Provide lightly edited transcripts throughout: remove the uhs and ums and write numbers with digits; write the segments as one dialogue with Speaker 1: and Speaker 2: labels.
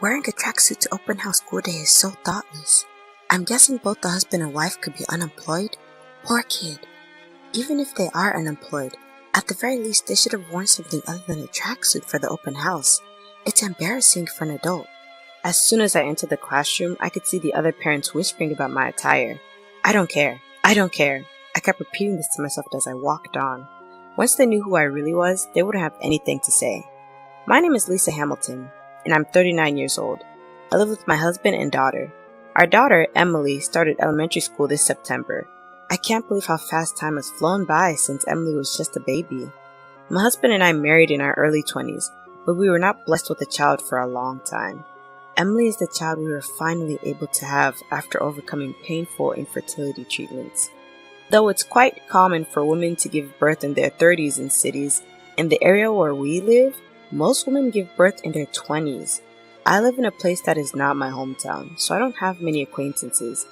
Speaker 1: Wearing a tracksuit to open house school day is so thoughtless. I'm guessing both the husband and wife could be unemployed? Poor kid. Even if they are unemployed, at the very least they should have worn something other than a tracksuit for the open house. It's embarrassing for an adult. As soon as I entered the classroom, I could see the other parents whispering about my attire. I don't care. I don't care. I kept repeating this to myself as I walked on. Once they knew who I really was, they wouldn't have anything to say. My name is Lisa Hamilton, and I'm 39 years old. I live with my husband and daughter. Our daughter, Emily, started elementary school this September. I can't believe how fast time has flown by since Emily was just a baby. My husband and I married in our early 20s, but we were not blessed with a child for a long time. Emily is the child we were finally able to have after overcoming painful infertility treatments. Though it's quite common for women to give birth in their 30s in cities, in the area where we live, most women give birth in their 20s. I live in a place that is not my hometown, so I don't have many acquaintances.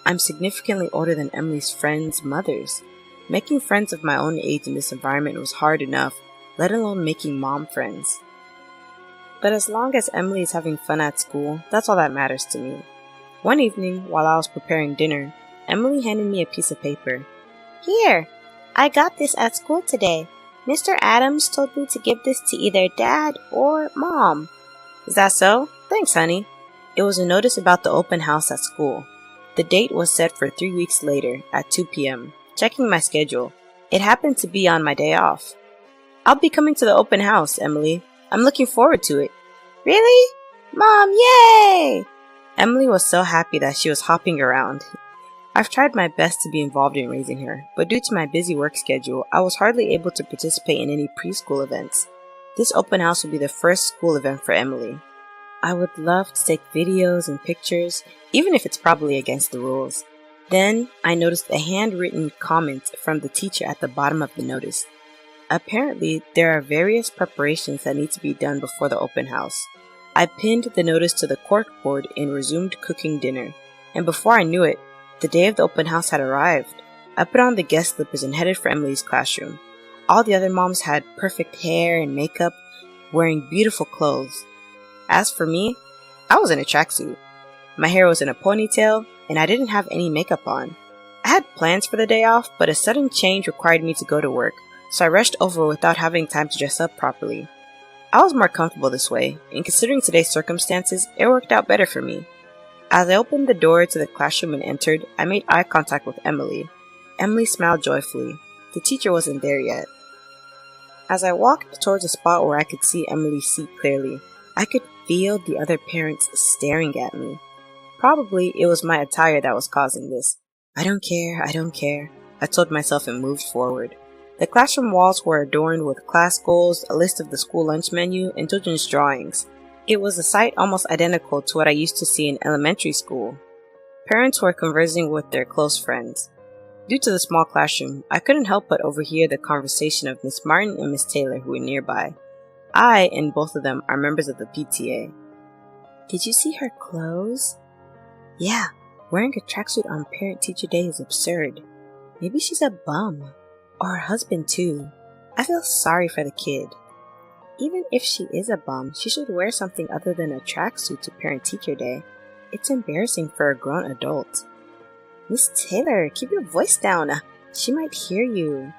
Speaker 1: I'm significantly older than Emily's friends' mothers. Making friends of my own age in this environment was hard enough, let alone making mom friends. But as long as Emily is having fun at school, that's all that matters to me. One evening, while I was preparing dinner, Emily handed me a piece of paper. Here, I got this at school today. Mr. Adams told me to give this to either Dad or Mom. Is that so? Thanks, honey. It was a notice about the open house at school. The date was set for 3 weeks later at 2 p.m. Checking my schedule, it happened to be on my day off. I'll be coming to the open house, Emily. I'm looking forward to it. Really? Mom, yay! Emily was so happy that she was hopping around. I've tried my best to be involved in raising her, but due to my busy work schedule, I was hardly able to participate in any preschool events. This open house will be the first school event for Emily. I would love to take videos and pictures, even if it's probably against the rules. Then, I noticed a handwritten comment from the teacher at the bottom of the notice. Apparently, there are various preparations that need to be done before the open house. I pinned the notice to the corkboard and resumed cooking dinner, and before I knew it, the day of the open house had arrived. I put on the guest slippers and headed for Emily's classroom. All the other moms had perfect hair and makeup, wearing beautiful clothes. As for me, I was in a tracksuit. My hair was in a ponytail, and I didn't have any makeup on. I had plans for the day off, but a sudden change required me to go to work, so I rushed over without having time to dress up properly. I was more comfortable this way, and considering today's circumstances, it worked out better for me. As I opened the door to the classroom and entered, I made eye contact with Emily. Emily smiled joyfully. The teacher wasn't there yet. As I walked towards a spot where I could see Emily's seat clearly, I could feel the other parents staring at me. Probably it was my attire that was causing this. I don't care, I told myself and moved forward. The classroom walls were adorned with class goals, a list of the school lunch menu, and children's drawings. It was a sight almost identical to what I used to see in elementary school. Parents were conversing with their close friends. Due to the small classroom, I couldn't help but overhear the conversation of Miss Martin and Miss Taylor, who were nearby. I and both of them are members of the PTA. Did you see her clothes? Yeah, wearing a tracksuit on Parent-Teacher Day is absurd. Maybe she's a bum. Or her husband too. I feel sorry for the kid. Even if she is a bum, she should wear something other than a tracksuit to Parent-Teacher Day. It's embarrassing for a grown adult. Miss Taylor, keep your voice down. She might hear you.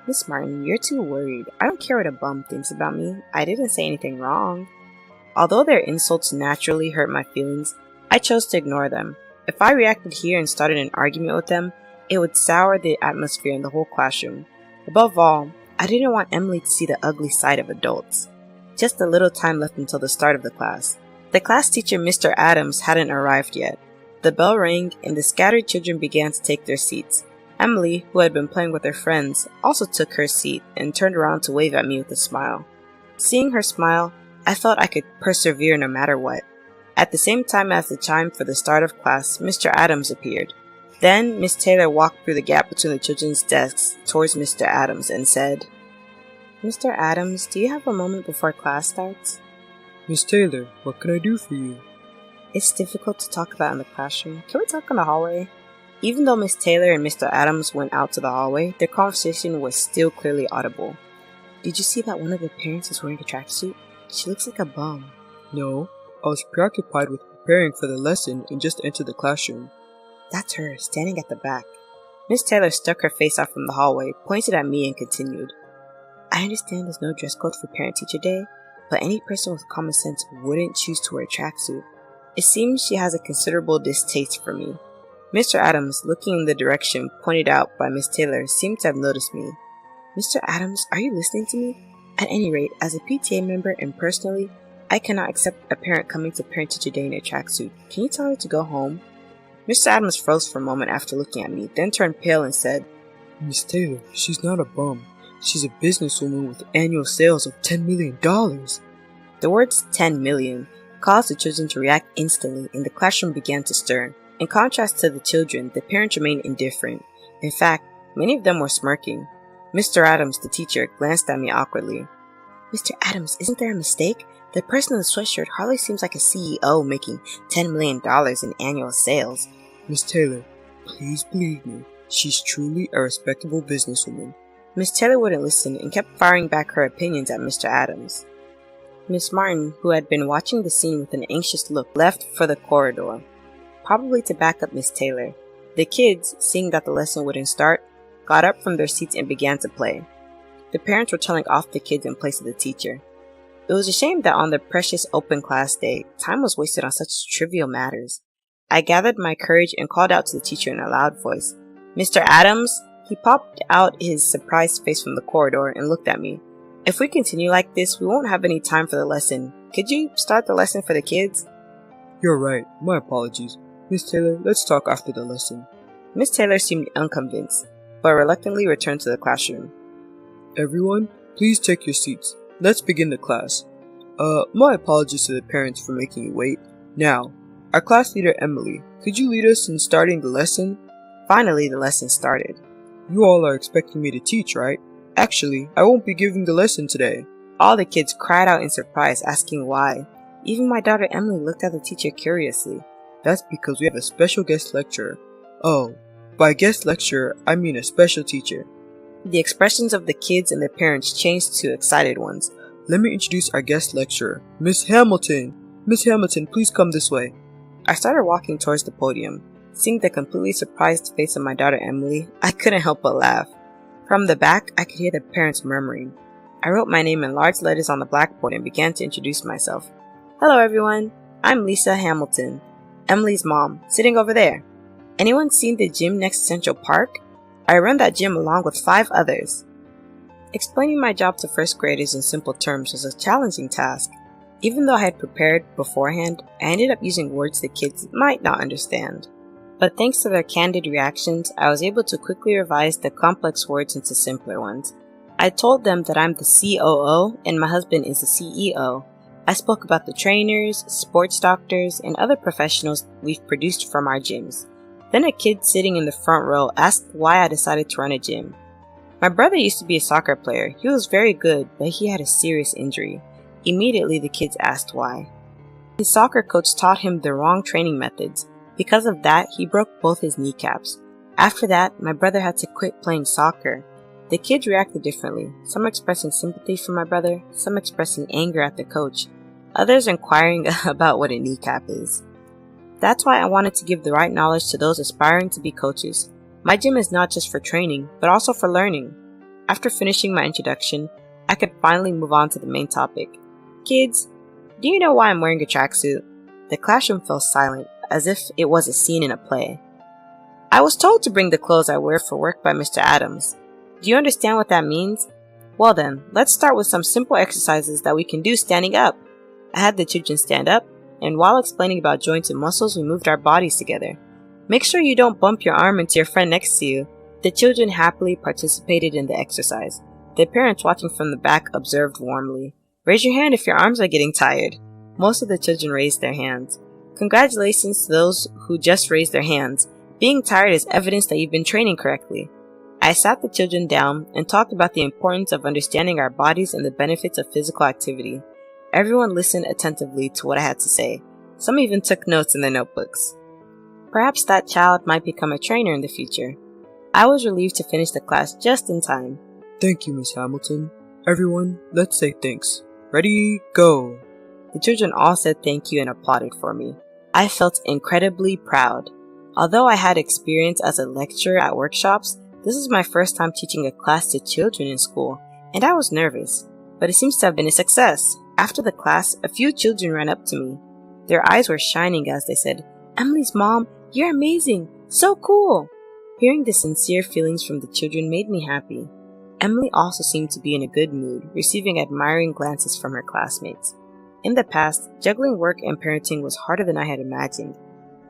Speaker 1: Miss Martin, you're too worried. I don't care what a bum thinks about me. I didn't say anything wrong. Although their insults naturally hurt my feelings, I chose to ignore them. If I reacted here and started an argument with them, it would sour the atmosphere in the whole classroom. Above all, I didn't want Emily to see the ugly side of adults. Just a little time left until the start of the class. The class teacher, Mr. Adams, hadn't arrived yet. The bell rang, and the scattered children began to take their seats. Emily, who had been playing with her friends, also took her seat and turned around to wave at me with a smile. Seeing her smile, I felt I could persevere no matter what. At the same time as the chime for the start of class, Mr. Adams appeared. Then, Miss Taylor walked through the gap between the children's desks towards Mr. Adams and said, Mr. Adams, do you have a moment before class starts?
Speaker 2: Miss Taylor, what can I do for you?
Speaker 1: It's difficult to talk about in the classroom. Can we talk in the hallway? Even though Miss Taylor and Mr. Adams went out to the hallway, their conversation was still clearly audible. Did you see that one of the parents is wearing a tracksuit? She looks like a bum.
Speaker 2: No, I was preoccupied with preparing for the lesson and just entered the classroom.
Speaker 1: That's her, standing at the back. Miss Taylor stuck her face out from the hallway, pointed at me, and continued. I understand there's no dress code for Parent-Teacher Day, but any person with common sense wouldn't choose to wear a tracksuit. It seems she has a considerable distaste for me. Mr. Adams, looking in the direction pointed out by Miss Taylor, seemed to have noticed me. Mr. Adams, are you listening to me? At any rate, as a PTA member and personally, I cannot accept a parent coming to Parent-Teacher Day in a tracksuit. Can you tell her to go home? Mr. Adams froze for a moment after looking at me, then turned pale and said,
Speaker 2: Miss Taylor, she's not a bum. She's a businesswoman with annual sales of $10 million.
Speaker 1: The words 10 million caused the children to react instantly, and the classroom began to stir. In contrast to the children, the parents remained indifferent. In fact, many of them were smirking. Mr. Adams, the teacher, glanced at me awkwardly. Mr. Adams, isn't there a mistake? The person in the sweatshirt hardly seems like a CEO making $10 million in annual sales.
Speaker 2: Miss Taylor, please believe me. She's truly a respectable businesswoman.
Speaker 1: Miss Taylor wouldn't listen and kept firing back her opinions at Mr. Adams. Miss Martin, who had been watching the scene with an anxious look, left for the corridor, probably to back up Miss Taylor. The kids, seeing that the lesson wouldn't start, got up from their seats and began to play. The parents were telling off the kids in place of the teacher. It was a shame that on the precious open class day, time was wasted on such trivial matters. I gathered my courage and called out to the teacher in a loud voice, Mr. Adams? He popped out his surprised face from the corridor and looked at me. If we continue like this, we won't have any time for the lesson. Could you start the lesson for the kids?
Speaker 2: You're right. My apologies. Miss Taylor, let's talk after the lesson.
Speaker 1: Miss Taylor seemed unconvinced, but reluctantly returned to the classroom.
Speaker 2: Everyone, please take your seats. Let's begin the class. My apologies to the parents for making you wait. Now, our class leader Emily, could you lead us in starting the lesson?
Speaker 1: Finally, the lesson started.
Speaker 2: You all are expecting me to teach, right? Actually, I won't be giving the lesson today.
Speaker 1: All the kids cried out in surprise, asking why. Even my daughter Emily looked at the teacher curiously.
Speaker 2: That's because we have a special guest lecturer. Oh, by guest lecturer, I mean a special teacher.
Speaker 1: The expressions of the kids and their parents changed to excited ones.
Speaker 2: Let me introduce our guest lecturer, Miss Hamilton. Miss Hamilton, please come this way.
Speaker 1: I started walking towards the podium. Seeing the completely surprised face of my daughter Emily, I couldn't help but laugh. From the back, I could hear the parents murmuring. I wrote my name in large letters on the blackboard and began to introduce myself. Hello everyone, I'm Lisa Hamilton, Emily's mom, sitting over there. Anyone seen the gym next to Central Park? I run that gym along with 5 others. Explaining my job to first graders in simple terms was a challenging task. Even though I had prepared beforehand, I ended up using words the kids might not understand. But thanks to their candid reactions, I was able to quickly revise the complex words into simpler ones. I told them that I'm the COO and my husband is the CEO. I spoke about the trainers, sports doctors, and other professionals we've produced from our gyms. Then a kid sitting in the front row asked why I decided to run a gym. My brother used to be a soccer player. He was very good, but he had a serious injury. Immediately the kids asked why. His soccer coach taught him the wrong training methods. Because of that, he broke both his kneecaps. After that, my brother had to quit playing soccer. The kids reacted differently, some expressing sympathy for my brother, some expressing anger at the coach, others inquiring about what a kneecap is. That's why I wanted to give the right knowledge to those aspiring to be coaches. My gym is not just for training, but also for learning. After finishing my introduction, I could finally move on to the main topic. Kids, do you know why I'm wearing a tracksuit? The classroom fell silent, as if it was a scene in a play. I was told to bring the clothes I wear for work by Mr. Adams. Do you understand what that means? Well then, let's start with some simple exercises that we can do standing up. I had the children stand up, and while explaining about joints and muscles, we moved our bodies together. Make sure you don't bump your arm into your friend next to you. The children happily participated in the exercise. The parents watching from the back observed warmly. Raise your hand if your arms are getting tired. Most of the children raised their hands. Congratulations to those who just raised their hands. Being tired is evidence that you've been training correctly. I sat the children down and talked about the importance of understanding our bodies and the benefits of physical activity. Everyone listened attentively to what I had to say. Some even took notes in their notebooks. Perhaps that child might become a trainer in the future. I was relieved to finish the class just in time.
Speaker 2: Thank you, Miss Hamilton. Everyone, let's say thanks. Ready, go.
Speaker 1: The children all said thank you and applauded for me. I felt incredibly proud. Although I had experience as a lecturer at workshops, this is my first time teaching a class to children in school, and I was nervous, but it seems to have been a success. After the class, a few children ran up to me. Their eyes were shining as they said, "Emily's mom, you're amazing! So cool!" Hearing the sincere feelings from the children made me happy. Emily also seemed to be in a good mood, receiving admiring glances from her classmates. In the past, juggling work and parenting was harder than I had imagined,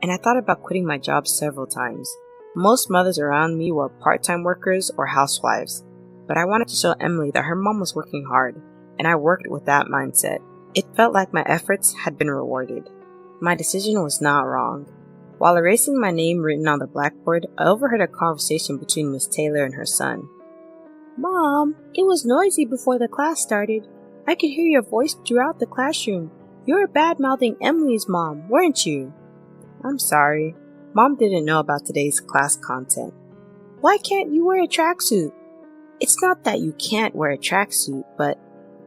Speaker 1: and I thought about quitting my job several times. Most mothers around me were part-time workers or housewives, but I wanted to show Emily that her mom was working hard, and I worked with that mindset. It felt like my efforts had been rewarded. My decision was not wrong. While erasing my name written on the blackboard, I overheard a conversation between Miss Taylor and her son. "Mom, it was noisy before the class started. I could hear your voice throughout the classroom. You were bad-mouthing Emily's mom, weren't you?" "I'm sorry. Mom didn't know about today's class content." "Why can't you wear a tracksuit?" "It's not that you can't wear a tracksuit, but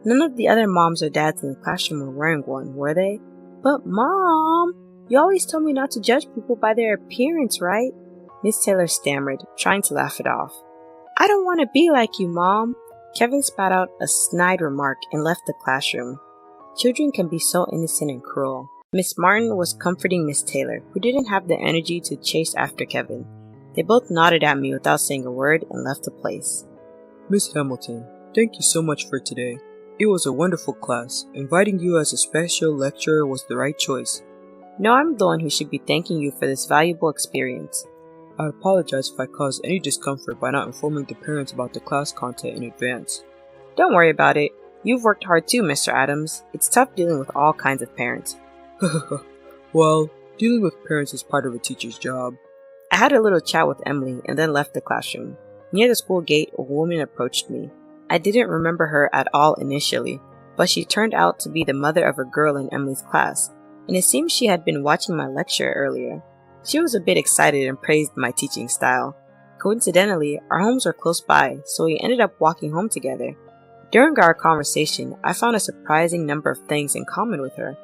Speaker 1: none of the other moms or dads in the classroom were wearing one, were they?" "But Mom, you always told me not to judge people by their appearance, right?" Miss Taylor stammered, trying to laugh it off. "I don't want to be like you, Mom." Kevin spat out a snide remark and left the classroom. Children can be so innocent and cruel. Miss Martin was comforting Miss Taylor, who didn't have the energy to chase after Kevin. They both nodded at me without saying a word and left the place.
Speaker 2: Miss Hamilton, thank you so much for today. It was a wonderful class. Inviting you as a special lecturer was the right choice.
Speaker 1: No, I'm the one who should be thanking you for this valuable experience.
Speaker 2: I apologize if I caused any discomfort by not informing the parents about the class content in advance.
Speaker 1: Don't worry about it. You've worked hard too, Mr. Adams. It's tough dealing with all kinds of parents.
Speaker 2: Well, dealing with parents is part of a teacher's job.
Speaker 1: I had a little chat with Emily and then left the classroom. Near the school gate, a woman approached me. I didn't remember her at all initially, but she turned out to be the mother of a girl in Emily's class, and it seems she had been watching my lecture earlier. She was a bit excited and praised my teaching style. Coincidentally, our homes were close by, so we ended up walking home together. During our conversation, I found a surprising number of things in common with her.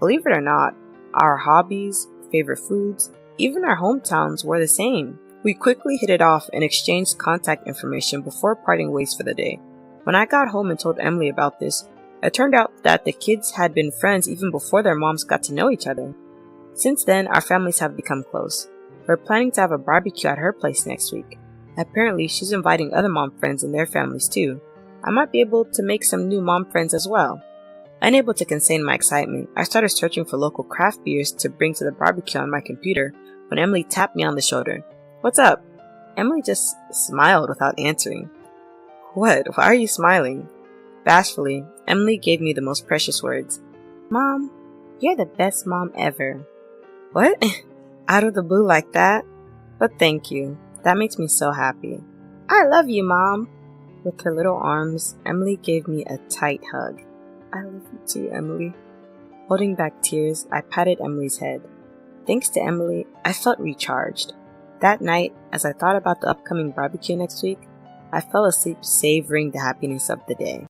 Speaker 1: Believe it or not, our hobbies, favorite foods, even our hometowns were the same. We quickly hit it off and exchanged contact information before parting ways for the day. When I got home and told Emily about this, it turned out that the kids had been friends even before their moms got to know each other. Since then, our families have become close. We're planning to have a barbecue at her place next week. Apparently, she's inviting other mom friends and their families too. I might be able to make some new mom friends as well. Unable to contain my excitement, I started searching for local craft beers to bring to the barbecue on my computer when Emily tapped me on the shoulder. "What's up?" Emily just smiled without answering. "What? Why are you smiling?" Bashfully, Emily gave me the most precious words. "Mom, you're the best mom ever." "What?" Out of the blue like that? But thank you. That makes me so happy. "I love you, Mom." With her little arms, Emily gave me a tight hug. "I love you too, Emily." Holding back tears, I patted Emily's head. Thanks to Emily, I felt recharged. That night, as I thought about the upcoming barbecue next week, I fell asleep savoring the happiness of the day.